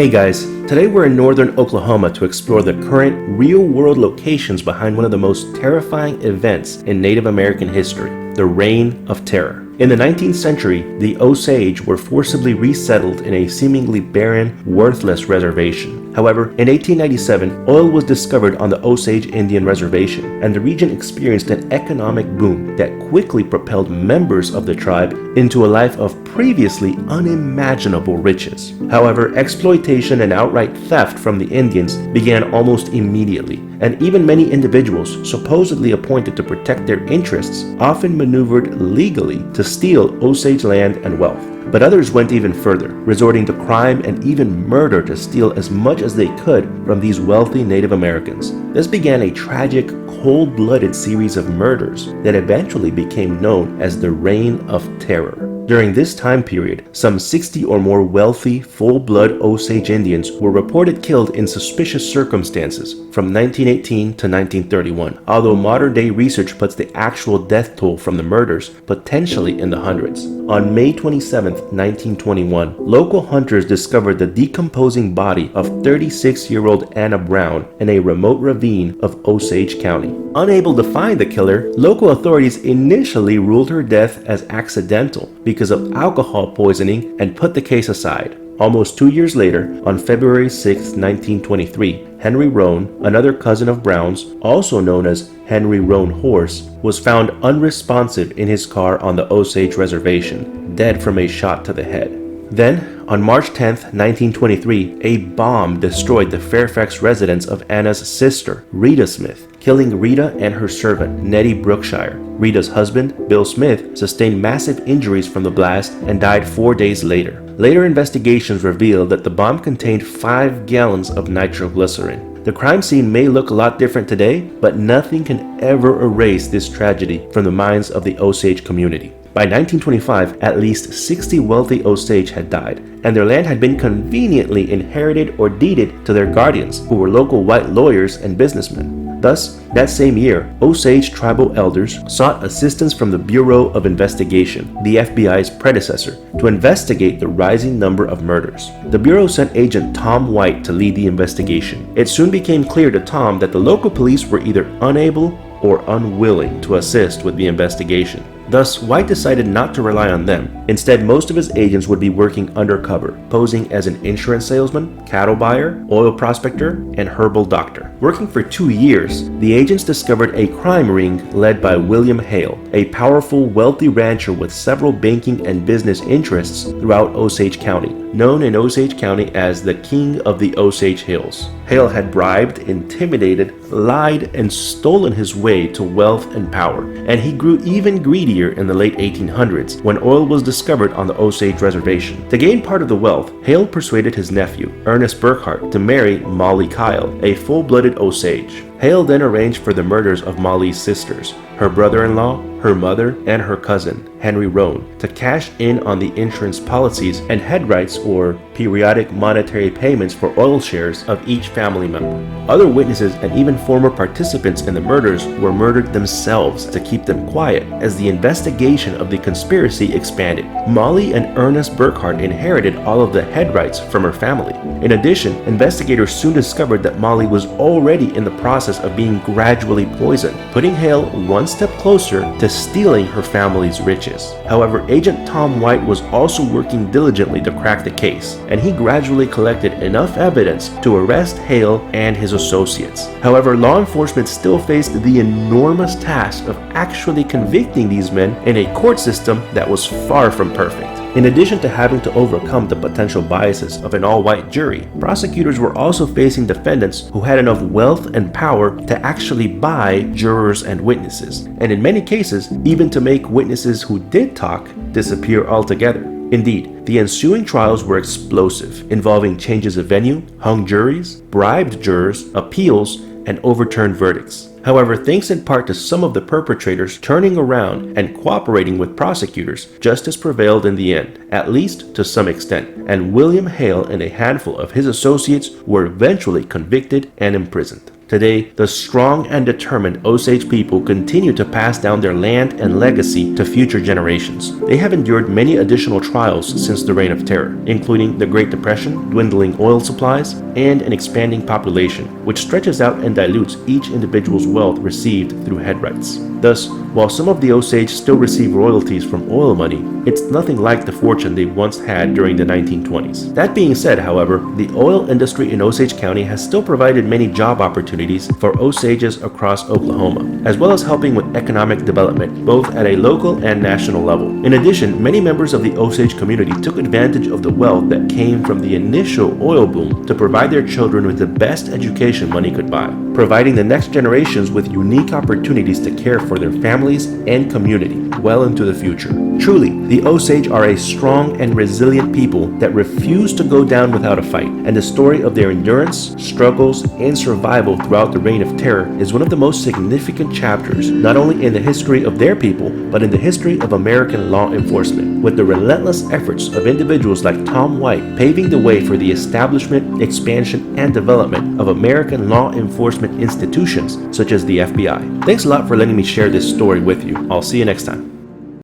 Hey guys, today we're in northern Oklahoma to explore the current real-world locations behind one of the most terrifying events in Native American history, the Reign of Terror. In the 19th century, the Osage were forcibly resettled in a seemingly barren, worthless reservation. However, in 1897, oil was discovered on the Osage Indian Reservation, and the region experienced an economic boom that quickly propelled members of the tribe into a life of previously unimaginable riches. However, exploitation and outright theft from the Indians began almost immediately, and even many individuals supposedly appointed to protect their interests often maneuvered legally to steal Osage land and wealth. But others went even further, resorting to crime and even murder to steal as much as they could from these wealthy Native Americans. This began a tragic, cold-blooded series of murders that eventually became known as the Reign of Terror. During this time period, some 60 or more wealthy, full-blood Osage Indians were reported killed in suspicious circumstances from 1918 to 1931, although modern-day research puts the actual death toll from the murders potentially in the hundreds. On May 27, 1921, local hunters discovered the decomposing body of 36-year-old Anna Brown in a remote ravine of Osage County. Unable to find the killer, local authorities initially ruled her death as accidental because of alcohol poisoning and put the case aside. Almost 2 years later, on February 6, 1923, Henry Roan, another cousin of Brown's, also known as Henry Roan Horse, was found unresponsive in his car on the Osage Reservation, dead from a shot to the head. Then, on March 10, 1923, a bomb destroyed the Fairfax residence of Anna's sister, Rita Smith, killing Rita and her servant, Nettie Brookshire. Rita's husband, Bill Smith, sustained massive injuries from the blast and died 4 days later. Later investigations revealed that the bomb contained 5 gallons of nitroglycerin. The crime scene may look a lot different today, but nothing can ever erase this tragedy from the minds of the Osage community. By 1925, at least 60 wealthy Osage had died, and their land had been conveniently inherited or deeded to their guardians, who were local white lawyers and businessmen. Thus, that same year, Osage tribal elders sought assistance from the Bureau of Investigation, the FBI's predecessor, to investigate the rising number of murders. The Bureau sent Agent Tom White to lead the investigation. It soon became clear to Tom that the local police were either unable or unwilling to assist with the investigation. Thus, White decided not to rely on them. Instead, most of his agents would be working undercover, posing as an insurance salesman, cattle buyer, oil prospector, and herbal doctor. Working for 2 years, the agents discovered a crime ring led by William Hale, a powerful, wealthy rancher with several banking and business interests throughout Osage County, known in Osage County as the King of the Osage Hills. Hale had bribed, intimidated, lied, and stolen his way to wealth and power, and he grew even greedier in the late 1800s when oil was discovered on the Osage Reservation. To gain part of the wealth, Hale persuaded his nephew, Ernest Burkhart, to marry Molly Kyle, a full-blooded Osage. Hale then arranged for the murders of Molly's sisters, her brother-in-law, her mother, and her cousin, Henry Roan, to cash in on the insurance policies and head rights or periodic monetary payments for oil shares of each family member. Other witnesses and even former participants in the murders were murdered themselves to keep them quiet as the investigation of the conspiracy expanded. Molly and Ernest Burkhart inherited all of the head rights from her family. In addition, investigators soon discovered that Molly was already in the process of being gradually poisoned, putting Hale one step closer to stealing her family's riches. However, Agent Tom White was also working diligently to crack the case, and he gradually collected enough evidence to arrest Hale and his associates. However, law enforcement still faced the enormous task of actually convicting these men in a court system that was far from perfect. In addition to having to overcome the potential biases of an all-white jury, prosecutors were also facing defendants who had enough wealth and power to actually buy jurors and witnesses, and in many cases, even to make witnesses who did talk disappear altogether. Indeed, the ensuing trials were explosive, involving changes of venue, hung juries, bribed jurors, appeals, and overturned verdicts. However, thanks in part to some of the perpetrators turning around and cooperating with prosecutors, justice prevailed in the end, at least to some extent, and William Hale and a handful of his associates were eventually convicted and imprisoned. Today, the strong and determined Osage people continue to pass down their land and legacy to future generations. They have endured many additional trials since the Reign of Terror, including the Great Depression, dwindling oil supplies, and an expanding population, which stretches out and dilutes each individual's wealth received through head rights. Thus, while some of the Osage still receive royalties from oil money, it's nothing like the fortune they once had during the 1920s. That being said, however, the oil industry in Osage County has still provided many job opportunities for Osages across Oklahoma, as well as helping with economic development, both at a local and national level. In addition, many members of the Osage community took advantage of the wealth that came from the initial oil boom to provide their children with the best education money could buy, providing the next generations with unique opportunities to care for their families and community well into the future. Truly, the Osage are a strong and resilient people that refuse to go down without a fight, and the story of their endurance, struggles, and survival throughout the Reign of Terror is one of the most significant chapters, not only in the history of their people, but in the history of American law enforcement, with the relentless efforts of individuals like Tom White paving the way for the establishment, expansion, and development of American law enforcement institutions such as the FBI. Thanks a lot for letting me share this story with you. I'll see you next time.